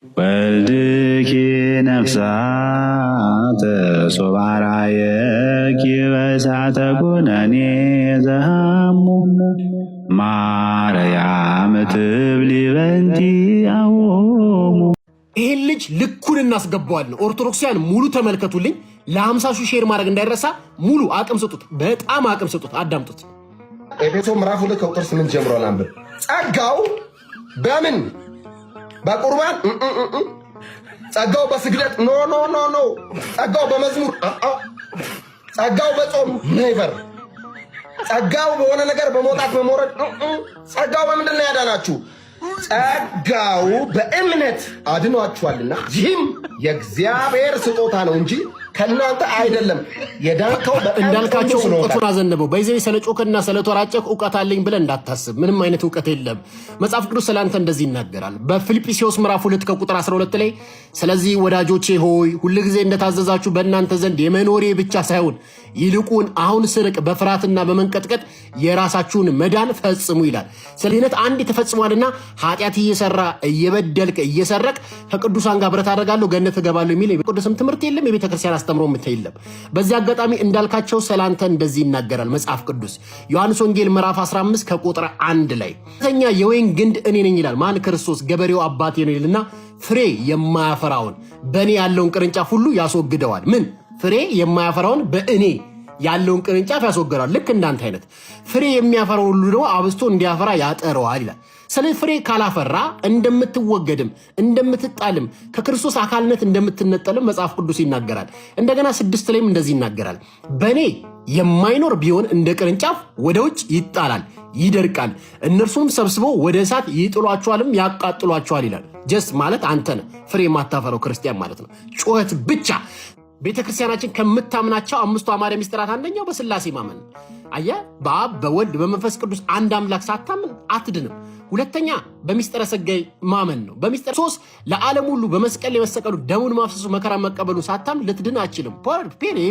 ወልድኪ ነፍሳተ ሶባራየኪ በእሳተ ኩነኔ ዘሃሙ ማርያም ትብሊ በንቲ አዎሙ። ይሄን ልጅ ልኩን እናስገባዋለን። ኦርቶዶክሳውያን ሙሉ ተመልከቱልኝ። ለ50 ሺህ ሼር ማድረግ እንዳይረሳ። ሙሉ አቅም ስጡት፣ በጣም አቅም ስጡት። አዳምጡት። ኤፌሶ ምዕራፍ 2 ከቁጥር 8 ጀምሮ አንብብ። ጸጋው በምን በቁርባን ጸጋው በስግደት ኖ ኖ ኖ ኖ ጸጋው በመዝሙር ጸጋው በጾም ኔቨር ጸጋው በሆነ ነገር በመውጣት በመውረድ ጸጋው በምንድን ነው ያዳናችሁ? ጸጋው በእምነት አድኗችኋልና ይህም የእግዚአብሔር ስጦታ ነው እንጂ ከናንተ አይደለም። የዳንከው እንዳልካቸው እውቀቱን አዘነበው። በዚህ ስለ ጮከና ስለ ተራጨክ እውቀት አለኝ ብለን እንዳታስብ። ምንም አይነት እውቀት የለም። መጽሐፍ ቅዱስ ስላንተ እንደዚህ ይናገራል። በፊልጵስዩስ ምዕራፍ 2 ከቁጥር 12 ላይ ስለዚህ ወዳጆቼ ሆይ ሁልጊዜ እንደታዘዛችሁ በእናንተ ዘንድ የመኖሬ ብቻ ሳይሆን ይልቁን አሁን ስርቅ በፍርሃትና በመንቀጥቀጥ የራሳችሁን መዳን ፈጽሙ ይላል። ስለዚህ አንድ ተፈጽሟልና ኃጢአት እየሰራ እየበደልክ እየሰረቅ ከቅዱሳን ጋር ብረት አደርጋለሁ ገነት እገባለሁ የሚል የቅዱስም ትምህርት የለም። የቤተክርስቲያን አስተምሮ የለም። በዚህ አጋጣሚ እንዳልካቸው ስላንተ እንደዚህ ይናገራል መጽሐፍ ቅዱስ ዮሐንስ ወንጌል ምዕራፍ 15 ከቁጥር 1 ላይ ተኛ የወይን ግንድ እኔ ነኝ ይላል። ማን? ክርስቶስ። ገበሬው አባቴ ነው ይልና ፍሬ የማያፈራውን በእኔ ያለውን ቅርንጫፍ ሁሉ ያስወግደዋል። ምን? ፍሬ የማያፈራውን በእኔ ያለውን ቅርንጫፍ ያስወግደዋል። ልክ እንዳንተ አይነት ፍሬ የሚያፈራው ሁሉ ደግሞ አብስቶ እንዲያፈራ ያጠረዋል ይላል። ስለዚህ ፍሬ ካላፈራ እንደምትወገድም እንደምትጣልም ከክርስቶስ አካልነት እንደምትነጠልም መጽሐፍ ቅዱስ ይናገራል። እንደገና 6 ላይም እንደዚህ ይናገራል። በእኔ የማይኖር ቢሆን እንደ ቅርንጫፍ ወደ ውጭ ይጣላል፣ ይደርቃል፣ እነርሱም ሰብስበው ወደ እሳት ይጥሏቸዋልም ያቃጥሏቸዋል ይላል። ጀስት ማለት አንተ ነህ ፍሬ የማታፈረው ክርስቲያን ማለት ነው። ጩኸት ብቻ። ቤተክርስቲያናችን ከምታምናቸው 5ቱ አማረ ሚስጥራት አንደኛው በስላሴ ማመን። አየ በአብ በወልድ በመንፈስ ቅዱስ አንድ አምላክ ሳታምን አትድንም። ሁለተኛ በሚስጥረ ሥጋዌ ማመን ነው። በሚስጥረ ሶስት ለዓለም ሁሉ በመስቀል የመሰቀሉ ደሙን ማፍሰሱ መከራ መቀበሉ ሳታምን ልትድን አትችልም። ፖር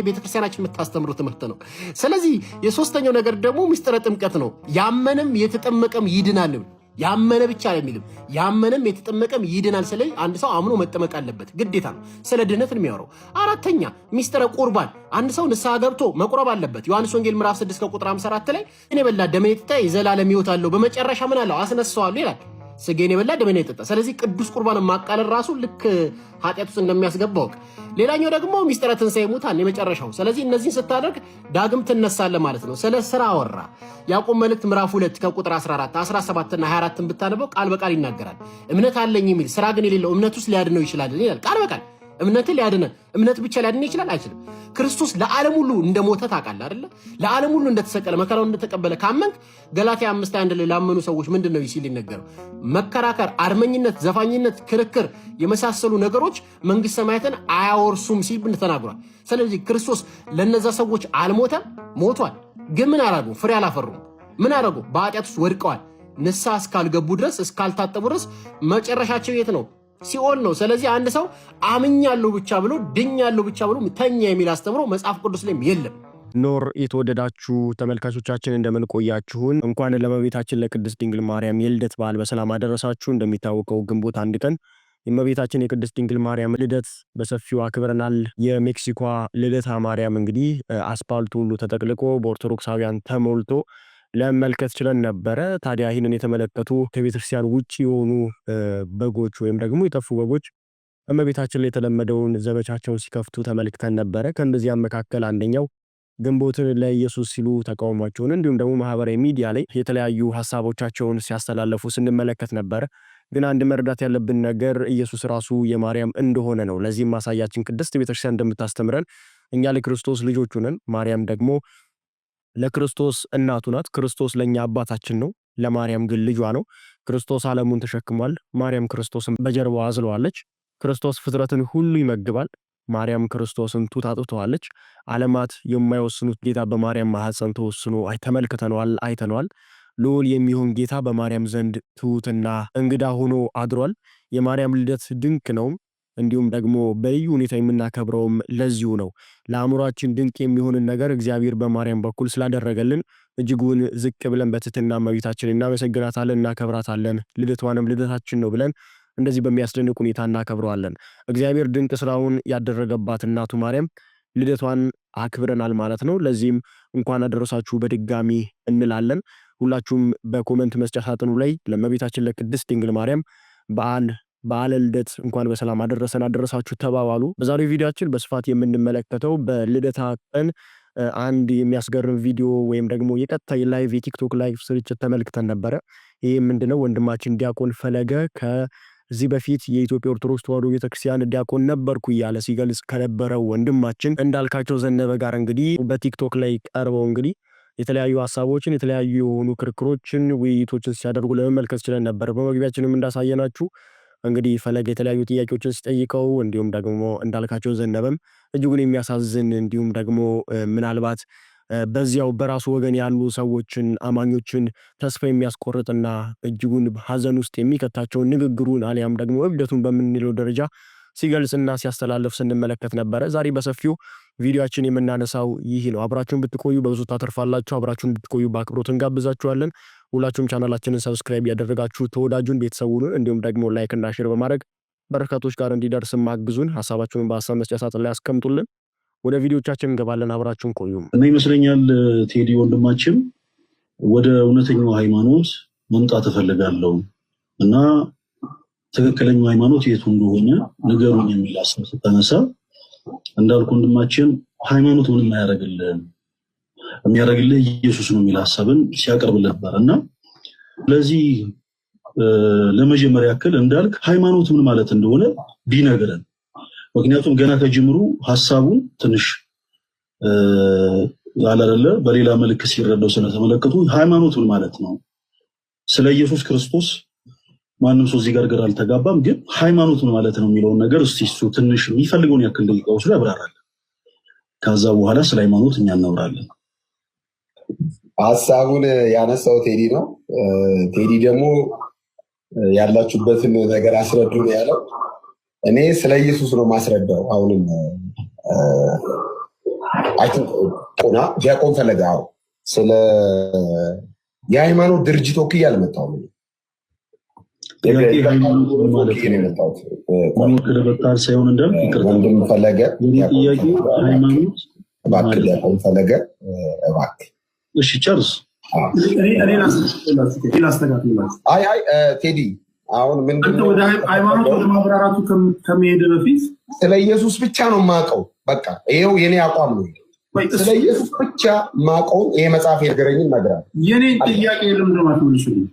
ቤተክርስቲያናችን የምታስተምሩ ትምህርት ነው። ስለዚህ የሶስተኛው ነገር ደግሞ ሚስጥረ ጥምቀት ነው። ያመነም የተጠመቀም ይድናል። ያመነ ብቻ አይደለም፣ ያመነም የተጠመቀም ይድናል። ስለዚህ አንድ ሰው አምኖ መጠመቅ አለበት፣ ግዴታ ነው። ስለ ድነት ነው የሚያወራው። አራተኛ ሚስጥረ ቁርባን፣ አንድ ሰው ንስሐ ገብቶ መቁረብ አለበት። ዮሐንስ ወንጌል ምዕራፍ 6 ከቁጥር 54 ላይ እኔ በላ ደሜን የጠጣ የዘላለም ሕይወት አለው፣ በመጨረሻ ምን አለው? አስነሳዋለሁ ይላል። ስጋዬን የበላ ደሜን የጠጣ። ስለዚህ ቅዱስ ቁርባን ማቃለል ራሱ ልክ ኃጢአት ውስጥ እንደሚያስገባው። ሌላኛው ደግሞ ሚስጥረ ትንሣኤ ሙታን የመጨረሻው። ስለዚህ እነዚህን ስታደርግ ዳግም ትነሳለህ ማለት ነው። ስለ ስራ አወራ። ያዕቆብ መልእክት ምዕራፍ 2 ከቁጥር 14 17 እና 24 ብታነበው ቃል በቃል ይናገራል። እምነት አለኝ የሚል ስራ ግን የሌለው እምነት ውስጥ ሊያድነው ይችላል ይላል ቃል በቃል። እምነት ሊያድነ እምነት ብቻ ሊያድነ ይችላል አይችልም። ክርስቶስ ለዓለም ሁሉ እንደሞተ ታውቃለህ አይደለ? ለዓለም ሁሉ እንደተሰቀለ መከራውን እንደተቀበለ ካመንክ ገላትያ 5:1 ላይ ላመኑ ሰዎች ምንድነው ሲል ይነገረው? መከራከር፣ አርመኝነት፣ ዘፋኝነት፣ ክርክር የመሳሰሉ ነገሮች መንግስት ሰማያትን አያወርሱም ሲል ተናግሯል። ስለዚህ ክርስቶስ ለነዛ ሰዎች አልሞተም፣ ሞቷል። ግን ምን አደረጉ? ፍሬ አላፈሩም። ምን አደረጉ? በኃጢአት ውስጥ ወድቀዋል። ንስሐ እስካልገቡ ድረስ እስካልታጠቡ ድረስ መጨረሻቸው የት ነው? ሲኦል ነው። ስለዚህ አንድ ሰው አምኛለሁ ብቻ ብሎ ድኛለሁ ብቻ ብሎ ተኛ የሚል አስተምሮ መጽሐፍ ቅዱስ ላይም የለም። ኖር የተወደዳችሁ ተመልካቾቻችን እንደምን ቆያችሁን? እንኳን ለእመቤታችን ለቅድስት ድንግል ማርያም የልደት በዓል በሰላም አደረሳችሁ። እንደሚታወቀው ግንቦት 1 ቀን የእመቤታችን የቅድስት ድንግል ማርያም ልደት በሰፊው አክብረናል። የሜክሲኮ ልደታ ማርያም እንግዲህ አስፓልቱ ሁሉ ተጠቅልቆ በኦርቶዶክሳውያን ተሞልቶ ለመመልከት ችለን ነበረ። ታዲያ ይህንን የተመለከቱ ከቤተክርስቲያን ውጭ የሆኑ በጎች ወይም ደግሞ የጠፉ በጎች እመቤታችን ላይ የተለመደውን ዘመቻቸውን ሲከፍቱ ተመልክተን ነበረ። ከእነዚያም መካከል አንደኛው ግንቦትን ለኢየሱስ ሲሉ ተቃውሟቸውን እንዲሁም ደግሞ ማህበራዊ ሚዲያ ላይ የተለያዩ ሀሳቦቻቸውን ሲያስተላልፉ ስንመለከት ነበረ። ግን አንድ መረዳት ያለብን ነገር ኢየሱስ ራሱ የማርያም እንደሆነ ነው። ለዚህም ማሳያችን ቅድስት ቤተክርስቲያን እንደምታስተምረን እኛ ለክርስቶስ ልጆቹ ነን። ማርያም ደግሞ ለክርስቶስ እናቱ ናት። ክርስቶስ ለኛ አባታችን ነው፣ ለማርያም ግን ልጇ ነው። ክርስቶስ ዓለሙን ተሸክሟል፣ ማርያም ክርስቶስን በጀርባዋ አዝለዋለች። ክርስቶስ ፍጥረትን ሁሉ ይመግባል፣ ማርያም ክርስቶስን ጡት አጥብተዋለች። ዓለማት የማይወስኑት ጌታ በማርያም ማህፀን ተወስኖ ተመልክተነዋል፣ አይተነዋል። ልዑል የሚሆን ጌታ በማርያም ዘንድ ትሑትና እንግዳ ሆኖ አድሯል። የማርያም ልደት ድንቅ ነው። እንዲሁም ደግሞ በልዩ ሁኔታ የምናከብረውም ለዚሁ ነው። ለአእምሯችን ድንቅ የሚሆንን ነገር እግዚአብሔር በማርያም በኩል ስላደረገልን እጅጉን ዝቅ ብለን በትህትና እመቤታችንን እናመሰግናታለን፣ እናከብራታለን። ልደቷንም ልደታችን ነው ብለን እንደዚህ በሚያስደንቅ ሁኔታ እናከብረዋለን። እግዚአብሔር ድንቅ ስራውን ያደረገባት እናቱ ማርያም ልደቷን አክብረናል ማለት ነው። ለዚህም እንኳን አደረሳችሁ በድጋሚ እንላለን። ሁላችሁም በኮመንት መስጫ ሳጥኑ ላይ ለእመቤታችን ለቅድስት ድንግል ማርያም በዓለ ልደት እንኳን በሰላም አደረሳችሁ ተባባሉ። በዛሬው ቪዲዮአችን በስፋት የምንመለከተው በልደታ ቀን አንድ የሚያስገርም ቪዲዮ ወይም ደግሞ የቀጥታ ላይቭ የቲክቶክ ላይቭ ስርጭት ተመልክተን ነበረ። ይህ ምንድነው? ወንድማችን ዲያቆን ፈለገ ከዚህ በፊት የኢትዮጵያ ኦርቶዶክስ ተዋሕዶ ቤተክርስቲያን ዲያቆን ነበርኩ እያለ ሲገልጽ ከነበረው ወንድማችን እንዳልካቸው ዘነበ ጋር እንግዲህ በቲክቶክ ላይ ቀርበው እንግዲህ የተለያዩ ሀሳቦችን የተለያዩ የሆኑ ክርክሮችን ውይይቶችን ሲያደርጉ ለመመልከት ችለን ነበር። በመግቢያችንም እንዳሳየናችሁ እንግዲህ ፈለገ የተለያዩ ጥያቄዎችን ሲጠይቀው እንዲሁም ደግሞ እንዳልካቸው ዘነበም እጅጉን የሚያሳዝን እንዲሁም ደግሞ ምናልባት በዚያው በራሱ ወገን ያሉ ሰዎችን አማኞችን ተስፋ የሚያስቆርጥና እጅጉን ሀዘን ውስጥ የሚከታቸውን ንግግሩን አሊያም ደግሞ እብደቱን በምንለው ደረጃ ሲገልጽና ሲያስተላልፍ ስንመለከት ነበረ። ዛሬ በሰፊው ቪዲዮአችን የምናነሳው ይህ ነው። አብራችሁን ብትቆዩ በብዙ ታተርፋላችሁ። አብራችሁን ብትቆዩ በአክብሮት እንጋብዛችኋለን። ሁላችሁም ቻናላችንን ሰብስክራይብ ያደረጋችሁ ተወዳጁን ቤተሰቡን እንዲሁም ደግሞ ላይክ እና ሼር በማድረግ በርካቶች ጋር እንዲደርስ ማግዙን። ሐሳባችሁን በሐሳብ መስጫ ሳጥን ላይ አስቀምጡልን። ወደ ቪዲዮቻችን እንገባለን። አብራችሁን ቆዩ እና ይመስለኛል ቴዲ ወንድማችን ወደ እውነተኛው ሃይማኖት መምጣት እፈልጋለሁ እና ትክክለኛው ሃይማኖት የቱ እንደሆነ ንገሩኝ የሚል ሐሳብ ስታነሳ እንዳልኩ ወንድማችን ሃይማኖት ምንም አያደርግልህም የሚያደርግልህ ኢየሱስ ነው የሚል ሐሳብን ሲያቀርብልህ ነበር እና ስለዚህ ለመጀመሪያ ያክል እንዳልክ ሃይማኖት ምን ማለት እንደሆነ ቢነግረን። ምክንያቱም ገና ከጅምሩ ሐሳቡን ትንሽ ያላለ በሌላ መልክ ሲረዳው ስለተመለከቱ ሃይማኖት ምን ማለት ነው፣ ስለ ኢየሱስ ክርስቶስ ማንም ሰው እዚህ ጋር አልተጋባም፣ ግን ሃይማኖት ምን ማለት ነው የሚለውን ነገር እስቲ እሱ ትንሽ የሚፈልገውን ያክል ደቂቃ ወስዶ ያብራራል። ከዛ በኋላ ስለ ሃይማኖት እኛ እናወራለን። ሐሳቡን ያነሳው ቴዲ ነው። ቴዲ ደግሞ ያላችሁበትን ነገር አስረዱ ነው ያለው። እኔ ስለ ኢየሱስ ነው ማስረዳው። አሁንም ዲያቆን ፈለገ ስለ የሃይማኖት ድርጅት ወክዬ አልመጣሁም። ወንድም ፈለገ እባክህ ዲያቆን ፈለገ እባክህ። እሺ ጨርስ። አይ ቴዲ አሁን ምንድነው ወደ ሃይማኖት ወደ ማብራራቱ ከመሄድ በፊት ስለ ኢየሱስ ብቻ ነው ማቀው። በቃ ይሄው የኔ አቋም ነው። ስለ ኢየሱስ ብቻ ማቀው። ይሄ መጽሐፍ የነገረኝን ነግራለሁ። የኔ ጥያቄ ለምንድን ነው አትመልሽልኝ?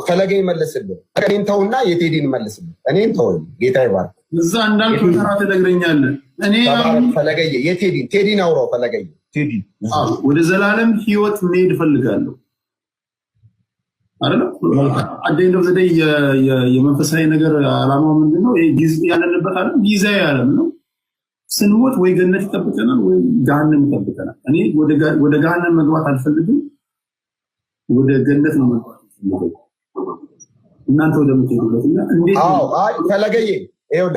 ፈለገ ይመልስልህ። እኔን ተውና የቴዲን መልስልህ። እኔን ተው። ጌታ ይባርክ። እዛ እንዳልክ ተራ ትነግረኛለህ። እኔ ፈለገ ቴዲን አውራው። ፈለገ ቴዲ ወደ ዘላለም ህይወት መሄድ እፈልጋለሁ አይደል? አደኝ ነው ዘዴ የመንፈሳዊ ነገር አላማው ምንድነው? ያለንበት ዓለም ጊዜያዊ ዓለም ነው። ስንሞት ወይ ገነት ይጠብቀናል ወይ ገሃነም ይጠብቀናል። እኔ ወደ ገሃነም መግባት አልፈልግም፣ ወደ ገነት ነው መግባት የምፈልገው። እናንተ ወደምትሄዱበትና እንዴት? አይ ፈለገዬ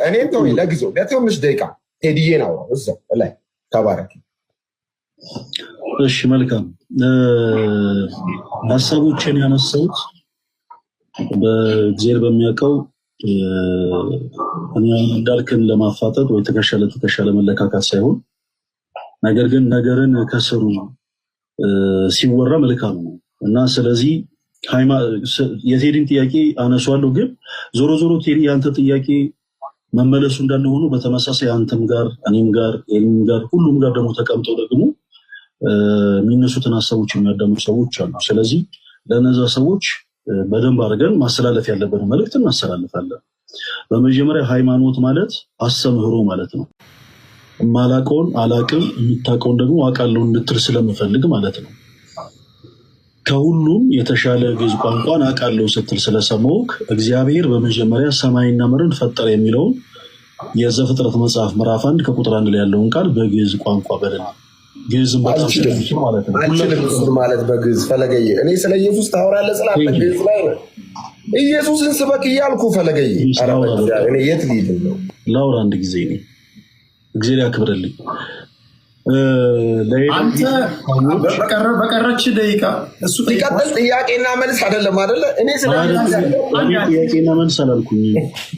እኔን ተወኝ ለጊዜው ለትንሽ ደቂቃ። ቴዲዬ ነው እዛው ላይ ተባረክ። እሺ መልካም ሐሳቦችን ያነሳሁት በእግዚአብሔር በሚያውቀው እንዳልክን ለማፋጠጥ ወይ ተከሻለ መለካካት ሳይሆን ነገር ግን ነገርን ከስሩ ሲወራ መልካም ነው እና ስለዚህ የቴዲን ጥያቄ አነሷለሁ። ግን ዞሮ ቴዲ ያንተ ጥያቄ መመለሱ እንዳለ ሆኖ በተመሳሳይ አንተም ጋር እኔም ጋር ኤልም ጋር ሁሉም ጋር ደግሞ ተቀምጠው ደግሞ የሚነሱትን ሐሳቦች የሚያዳምጡ ሰዎች አሉ። ስለዚህ ለነዛ ሰዎች በደንብ አድርገን ማስተላለፍ ያለብን መልእክት እናስተላልፋለን። በመጀመሪያ ሃይማኖት ማለት አስተምህሮ ማለት ነው። ማላቀውን አላቅም የምታውቀውን ደግሞ አውቃለሁ እንድትል ስለምፈልግ ማለት ነው። ከሁሉም የተሻለ ግዕዝ ቋንቋን አውቃለሁ ስትል ስለሰማሁህ እግዚአብሔር በመጀመሪያ ሰማይና ምድርን ፈጠረ የሚለውን የዘፍጥረት መጽሐፍ ምዕራፍ 1 ከቁጥር 1 ላይ ያለውን ቃል በግዕዝ ቋንቋ በደንብ ግዕዝን በጣም ስለምችል ማለት ነው። ማለት በግዕዝ ፈለገዬ እኔ ስለ ኢየሱስ ታወራለህ ስላለ ግዕዝ ላይ ነው። ኢየሱስን ስበክ እያልኩ ፈለገዬ እኔ የት ልሂድ ነው? ላውራ አንድ ጊዜ ነው። እግዚአብሔር ያክብርልኝ። አንተ በቀረች ደቂቃ እሱ ሊቀጥል ጥያቄና መልስ አይደለም አይደለ? እኔ ጥያቄና መልስ አላልኩኝ፣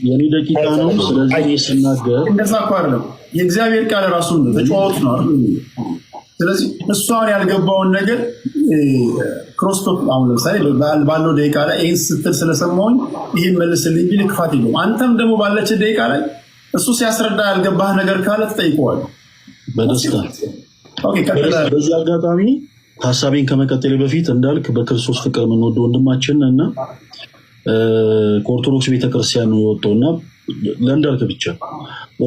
የኔ ደቂቃ ነው። ስለዚህ ስናገር እንደዛ እኮ አይደለም። የእግዚአብሔር ቃል ራሱ ተጫዋች ነው አይደል? ስለዚህ እሷን ያልገባውን ነገር ክሮስቶክ አሁን ለምሳሌ ባለው ደቂቃ ላይ ይህን ስትል ስለሰማሁኝ ይህን መልስልኝ ቢል ክፋት የለውም። አንተም ደግሞ ባለች ደቂቃ ላይ እሱ ሲያስረዳ ያልገባህ ነገር ካለ ትጠይቀዋለህ በደስታ። በዚህ አጋጣሚ ሀሳቤን ከመቀጠሌ በፊት እንዳልክ በክርስቶስ ፍቅር የምንወደው ወንድማችን እና ከኦርቶዶክስ ቤተክርስቲያን ነው የወጣው እና ለእንዳልክ ብቻ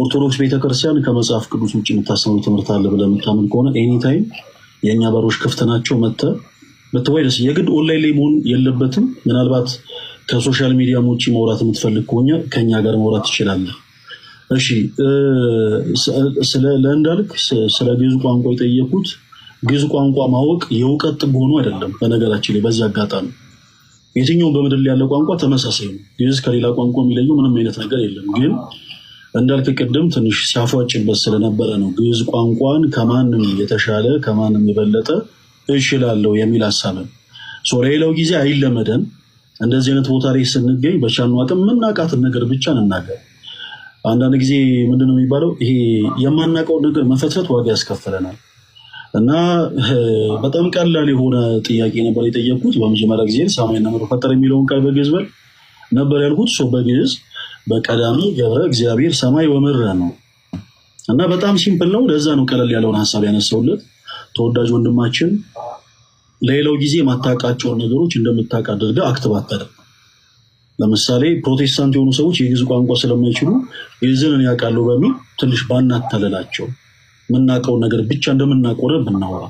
ኦርቶዶክስ ቤተክርስቲያን ከመጽሐፍ ቅዱስ ውጭ የምታስተምረው ትምህርት አለ ብለህ የምታምን ከሆነ ኤኒታይም የእኛ በሮች ክፍት ናቸው። መተወይ ደስ የግድ ኦንላይን ላይ መሆን የለበትም። ምናልባት ከሶሻል ሚዲያም ውጭ ማውራት የምትፈልግ ከሆነ ከኛ ጋር ማውራት ትችላለህ። እሺ፣ ለእንዳልክ ስለ ግዕዝ ቋንቋ የጠየቁት ግዕዝ ቋንቋ ማወቅ የእውቀት ጥግ ሆኖ አይደለም። በነገራችን ላይ በዚህ አጋጣሚ የትኛውም በምድር ላይ ያለ ቋንቋ ተመሳሳይ ነው። ግዕዝ ከሌላ ቋንቋ የሚለየው ምንም አይነት ነገር የለም። ግን እንዳልክ ቅድም ትንሽ ሲያፏጭበት ስለነበረ ነው ግዕዝ ቋንቋን ከማንም የተሻለ ከማንም የበለጠ እችላለሁ የሚል ሀሳብን ሌላው ጊዜ አይለመደን። እንደዚህ አይነት ቦታ ላይ ስንገኝ በቻልነው አቅም የምናውቃትን ነገር ብቻ እንናገር። አንዳንድ ጊዜ ምንድነው የሚባለው ይሄ የማናውቀውን ነገር መፈትፈት ዋጋ ያስከፍለናል። እና በጣም ቀላል የሆነ ጥያቄ ነበር የጠየቁት። በመጀመሪያ ጊዜ ሰማይና ምድር ፈጠረ የሚለውን ቃል በግዕዝ በል ነበር ያልኩት። በግዕዝ በቀዳሚ ገብረ እግዚአብሔር ሰማይ ወምድር ነው እና በጣም ሲምፕል ነው። ለዛ ነው ቀለል ያለውን ሀሳብ ያነሳውለት። ተወዳጅ ወንድማችን ለሌላው ጊዜ ማታውቃቸውን ነገሮች እንደምታውቅ አድርገህ አክትብ አታድርግ። ለምሳሌ ፕሮቴስታንት የሆኑ ሰዎች የግዕዝ ቋንቋ ስለማይችሉ ግዕዝን ያውቃሉ በሚል ትንሽ ባናታለላቸው የምናውቀውን ነገር ብቻ እንደምናቆረ ብናወራ።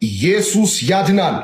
ኢየሱስ ያድናል።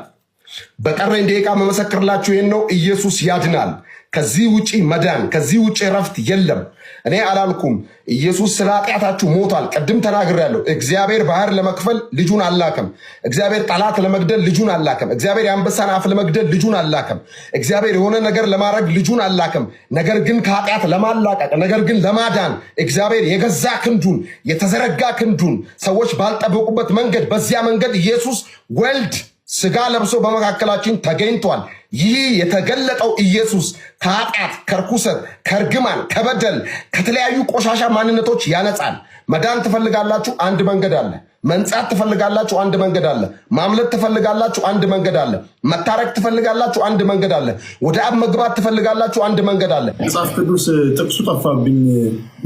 በቀረኝ ደቂቃ መመሰክርላችሁ ይህን ነው። ኢየሱስ ያድናል። ከዚህ ውጪ መዳን፣ ከዚህ ውጪ ረፍት የለም። እኔ አላልኩም። ኢየሱስ ስለ ኃጢአታችሁ ሞቷል። ቅድም ተናግሬያለሁ። እግዚአብሔር ባህር ለመክፈል ልጁን አላከም። እግዚአብሔር ጠላት ለመግደል ልጁን አላከም። እግዚአብሔር የአንበሳን አፍ ለመግደል ልጁን አላከም። እግዚአብሔር የሆነ ነገር ለማድረግ ልጁን አላከም። ነገር ግን ከኃጢአት ለማላቀቅ፣ ነገር ግን ለማዳን እግዚአብሔር የገዛ ክንዱን የተዘረጋ ክንዱን ሰዎች ባልጠበቁበት መንገድ በዚያ መንገድ ኢየሱስ ወልድ ስጋ ለብሶ በመካከላችን ተገኝቷል። ይህ የተገለጠው ኢየሱስ ከኃጢአት፣ ከርኩሰት፣ ከርግማን፣ ከበደል፣ ከተለያዩ ቆሻሻ ማንነቶች ያነጻል። መዳን ትፈልጋላችሁ? አንድ መንገድ አለ። መንጻት ትፈልጋላችሁ? አንድ መንገድ አለ። ማምለጥ ትፈልጋላችሁ? አንድ መንገድ አለ። መታረቅ ትፈልጋላችሁ? አንድ መንገድ አለ። ወደ አብ መግባት ትፈልጋላችሁ? አንድ መንገድ አለ። መጽሐፍ ቅዱስ ጥቅሱ ጠፋብኝ።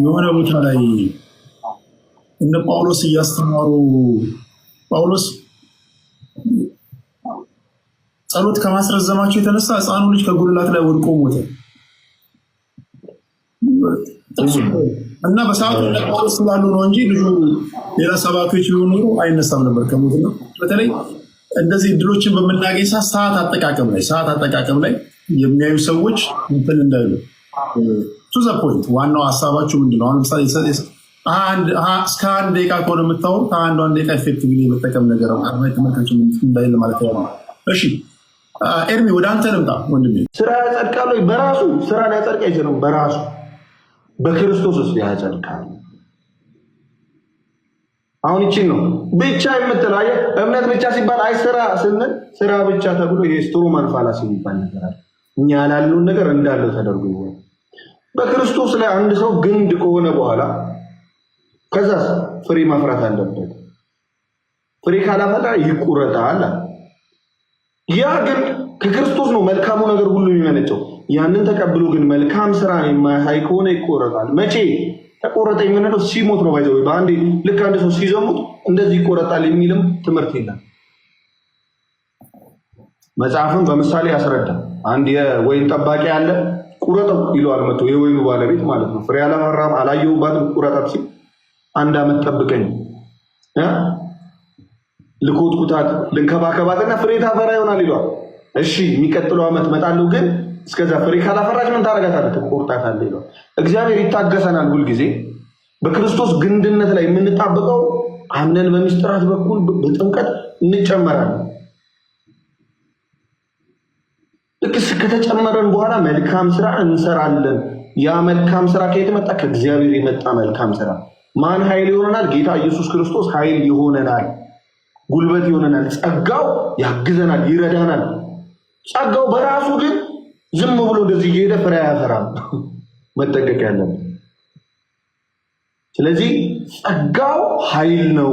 የሆነ ቦታ ላይ እነ ጳውሎስ እያስተማሩ ጳውሎስ ጸሎት ከማስረዘማቸው የተነሳ ሕፃኑ ልጅ ከጉልላት ላይ ወድቆ ሞተ እና በሰዓቱ ጳውሎስ ስላሉ ነው እንጂ ልጁ ሌላ ሰባኪዎች ቢሆኑ ኖሮ አይነሳም ነበር ከሞት ነው። በተለይ እንደዚህ እድሎችን በምናገኝ ሰዓት አጠቃቀም ላይ የሚያዩ ሰዎች እንትን እንዳይሉ ቱ ዘ ፖይንት። ዋናው ሀሳባችሁ ምንድነው? አሁን ለምሳሌ እስከ አንድ ደቂቃ ከሆነ የምታወሩ ከአንዷን ደቂቃ ኤፌክቲቭሊ የመጠቀም ነገር ተመልካች እንዳይል ማለት ነው። እሺ ኤርሚ ወደ አንተ ልምጣ ወንድሜ። ስራ ያጸድቃል ወይ? በራሱ ስራ ሊያጸድቅ አይችልም። በራሱ በክርስቶስ ውስጥ ያጸድቃል። አሁን ይቺን ነው ብቻ የምትለው። አየህ፣ እምነት ብቻ ሲባል አይ ስራ ስንል ስራ ብቻ ተብሎ የስትሮማን ፋላሲ የሚባል ነገር አለ። እኛ ያላልነውን ነገር እንዳለው ተደርጎ ይሆናል። በክርስቶስ ላይ አንድ ሰው ግንድ ከሆነ በኋላ ከዛ ፍሬ ማፍራት አለበት። ፍሬ ካላፈራ ይቆረጣል። ያ ግን ከክርስቶስ ነው መልካሙ ነገር ሁሉ የሚመነጨው። ያንን ተቀብሎ ግን መልካም ስራ የማያሳይ ከሆነ ይቆረጣል። መቼ ተቆረጠ የምንለው ሲሞት ነው። ባይዘው በአንዴ ልክ አንድ ሰው ሲዘሙት እንደዚህ ይቆረጣል የሚልም ትምህርት የለም። መጽሐፍም በምሳሌ ያስረዳል። አንድ የወይን ጠባቂ አለ። ቁረጠው ይለዋል መጥቶ የወይኑ ባለቤት ማለት ነው። ፍሬ አላፈራም አላየሁባትም፣ ቁረጣት ሲል 1 ዓመት ጠብቀኝ ልኮትኩታት ልንከባከባትና ፍሬ ታፈራ ይሆናል ይለዋል። እሺ የሚቀጥለው ዓመት እመጣለሁ፣ ግን እስከዛ ፍሬ ካላፈራች ምን ታደርጋታለህ? ትቆርጣታለህ ይለዋል። እግዚአብሔር ይታገሰናል ሁልጊዜ። በክርስቶስ ግንድነት ላይ የምንጣበቀው አምነን በሚስጥራት በኩል በጥምቀት እንጨመራለን። ልክ ከተጨመረን በኋላ መልካም ስራ እንሰራለን። ያ መልካም ስራ ከየት መጣ? ከእግዚአብሔር የመጣ መልካም ስራ። ማን ኃይል ይሆነናል? ጌታ ኢየሱስ ክርስቶስ ኃይል ይሆነናል፣ ጉልበት ይሆነናል፣ ጸጋው ያግዘናል፣ ይረዳናል። ጸጋው በራሱ ግን ዝም ብሎ እንደዚህ እየሄደ ፍሬ አያፈራም። መጠንቀቅ ያለብን። ስለዚህ ጸጋው ኃይል ነው፣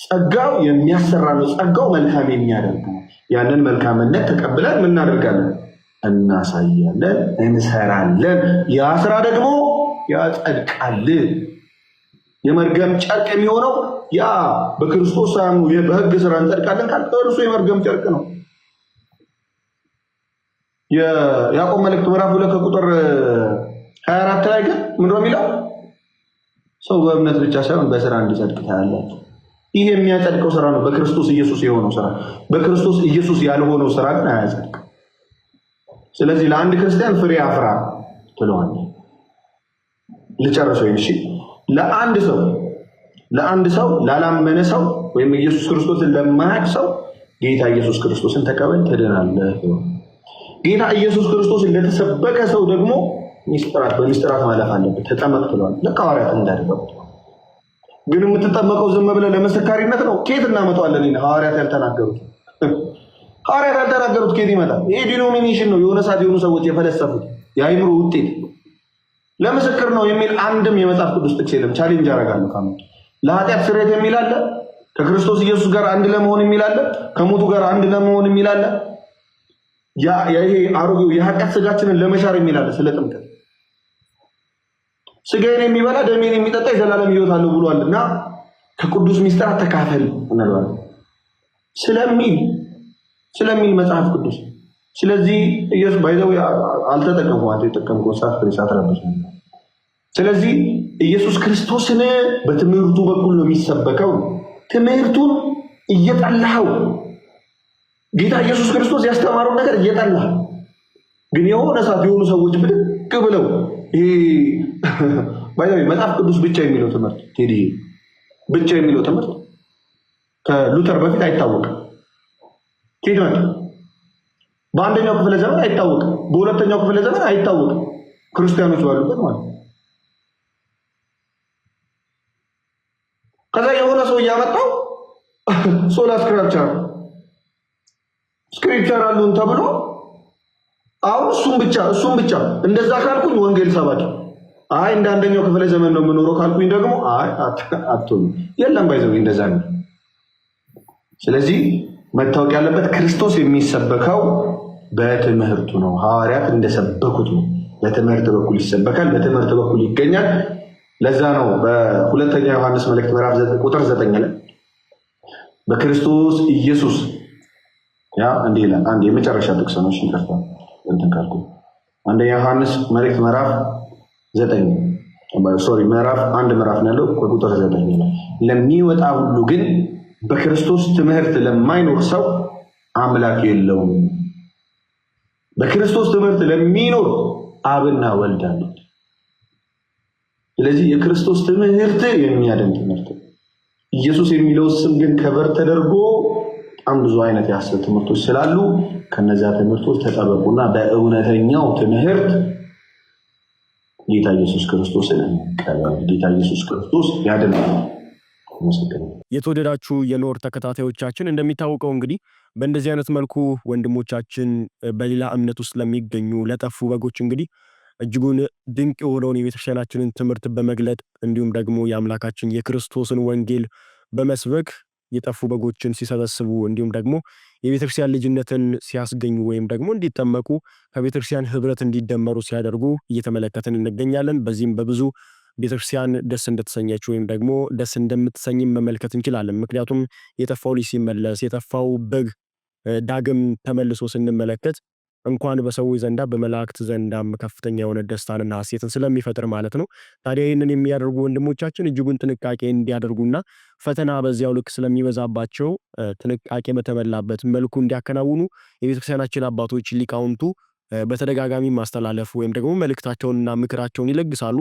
ጸጋው የሚያሰራ ነው፣ ጸጋው መልካም የሚያደርግ ነው። ያንን መልካምነት ተቀብለን ምን እናደርጋለን? እናሳያለን፣ እንሰራለን። ያ ስራ ደግሞ ያጸድቃል። የመርገም ጨርቅ የሚሆነው ያ በክርስቶስ በሕግ ስራ እንጸድቃለን ካልኩ እርሱ የመርገም ጨርቅ ነው። የያዕቆብ መልእክት ምዕራፍ 2 ከቁጥር 24 ላይ ግን ምንድን ነው የሚለው? ሰው በእምነት ብቻ ሳይሆን በስራ እንዲጸድቅ ታያላችሁ። ይህ የሚያጸድቀው ስራ ነው፣ በክርስቶስ ኢየሱስ የሆነው ስራ። በክርስቶስ ኢየሱስ ያልሆነው ስራ ግን አያጸድቅም። ስለዚህ ለአንድ ክርስቲያን ፍሬ አፍራ ትለዋለህ። ልጨርሰው። እሺ፣ ለአንድ ሰው ላላመነ ሰው ወይም ኢየሱስ ክርስቶስን ለማያውቅ ሰው ጌታ ኢየሱስ ክርስቶስን ተቀበል ትድናለህ። ጌታ ኢየሱስ ክርስቶስን ለተሰበከ ሰው ደግሞ በሚስጥራት ማለፍ አለበት። ተጠመቅ ትለዋል። ልክ ሐዋርያት እንዳደረጉት። ግን የምትጠመቀው ዝም ብለህ ለመሰካሪነት ነው? ኬት እናመጣዋለን? ሐዋርያት ያልተናገሩት ኬት ይመጣል? ይሄ ዲኖሚኔሽን ነው። የሆነ ሰዓት የሆኑ ሰዎች የፈለሰፉት የአይምሮ ውጤት። ለምስክር ነው የሚል አንድም የመጽሐፍ ቅዱስ ጥቅስ የለም። ቻሌንጅ አደርጋለሁ። ለኃጢአት ስርየት የሚል አለ። ከክርስቶስ ኢየሱስ ጋር አንድ ለመሆን የሚል አለ። ከሞቱ ጋር አንድ ለመሆን የሚል አለ። ይሄ አሮጌው የኃጢአት ስጋችንን ለመሻር የሚል አለ። ስለ ጥምቀት ስጋዬን የሚበላ ደሜን የሚጠጣ የዘላለም ሕይወት አለው ብሏል እና ከቅዱስ ሚስጥራት ተካፈል እንለዋለን ስለሚል መጽሐፍ ቅዱስ። ስለዚህ ኢየሱስ ባይዘው አልተጠቀምኩም፣ የተጠቀምኩት ሰዓት ረበሽ። ስለዚህ ኢየሱስ ክርስቶስን በትምህርቱ በኩል ነው የሚሰበከው። ትምህርቱን እየጠላኸው ጌታ ኢየሱስ ክርስቶስ ያስተማረው ነገር እየጠላህ ግን የሆነ ሰዓት የሆኑ ሰዎች ብድግ ብለው ይሄ ባይዘው መጽሐፍ ቅዱስ ብቻ የሚለው ትምህርት ቴዲ ብቻ የሚለው ትምህርት ከሉተር በፊት አይታወቅም። ኬት መጣ? በአንደኛው ክፍለ ዘመን አይታወቅም። በሁለተኛው ክፍለ ዘመን አይታወቅም። ክርስቲያኖች ባሉበት ማለት ነው። ከዛ የሆነ ሰው እያመጣው ሶላ ስክሪፕቸር አሉን ተብሎ አሁን እሱም ብቻ እንደዛ ካልኩኝ ወንጌል ሰባኪ፣ አይ እንደ አንደኛው ክፍለ ዘመን ነው የምኖረው ካልኩኝ ደግሞ አይ አትሆኑ የለም ባይዘው እንደዛ ነው። ስለዚህ መታወቅ ያለበት ክርስቶስ የሚሰበከው በትምህርቱ ነው። ሐዋርያት እንደሰበኩት ነው። በትምህርት በኩል ይሰበካል፣ በትምህርት በኩል ይገኛል። ለዛ ነው በሁለተኛ ዮሐንስ መልእክት ምዕራፍ 9 ቁጥር 9 ላይ በክርስቶስ ኢየሱስ እንዲህ ይላል። አንድ የመጨረሻ ጥቅስ ነው። እሺ ይቀርታል እንትን ካልኩ አንደኛ ዮሐንስ መልእክት ምዕራፍ 9 ምዕራፍ 1 ምዕራፍ ነው ያለው ቁጥር 9 ላይ ለሚወጣ ሁሉ ግን በክርስቶስ ትምህርት ለማይኖር ሰው አምላክ የለውም። በክርስቶስ ትምህርት ለሚኖር አብና ወልድ አሉት። ስለዚህ የክርስቶስ ትምህርት የሚያድን ትምህርት ነው። ኢየሱስ የሚለው ስም ግን ከበር ተደርጎ በጣም ብዙ አይነት የሐሰት ትምህርቶች ስላሉ ከነዚያ ትምህርቶች ተጠበቁና በእውነተኛው ትምህርት ጌታ ኢየሱስ ክርስቶስን እንቀበል። ጌታ ኢየሱስ ክርስቶስ ያድናል። የተወደዳችሁ የኖር ተከታታዮቻችን እንደሚታወቀው እንግዲህ በእንደዚህ አይነት መልኩ ወንድሞቻችን በሌላ እምነት ውስጥ ለሚገኙ ለጠፉ በጎች እንግዲህ እጅጉን ድንቅ የሆነውን የቤተክርስቲያናችንን ትምህርት በመግለጥ እንዲሁም ደግሞ የአምላካችን የክርስቶስን ወንጌል በመስበክ የጠፉ በጎችን ሲሰበስቡ እንዲሁም ደግሞ የቤተክርስቲያን ልጅነትን ሲያስገኙ ወይም ደግሞ እንዲጠመቁ ከቤተክርስቲያን ህብረት እንዲደመሩ ሲያደርጉ እየተመለከትን እንገኛለን። በዚህም በብዙ ቤተክርስቲያን ደስ እንደተሰኘች ወይም ደግሞ ደስ እንደምትሰኝም መመልከት እንችላለን። ምክንያቱም የጠፋው ልጅ ሲመለስ የጠፋው በግ ዳግም ተመልሶ ስንመለከት እንኳን በሰዎች ዘንዳ በመላእክት ዘንዳም ከፍተኛ የሆነ ደስታንና ሐሴትን ስለሚፈጥር ማለት ነው። ታዲያ ይህንን የሚያደርጉ ወንድሞቻችን እጅጉን ጥንቃቄ እንዲያደርጉና ፈተና በዚያው ልክ ስለሚበዛባቸው ጥንቃቄ በተሞላበት መልኩ እንዲያከናውኑ የቤተክርስቲያናችን አባቶች ሊቃውንቱ በተደጋጋሚ ማስተላለፍ ወይም ደግሞ መልእክታቸውንና ምክራቸውን ይለግሳሉ።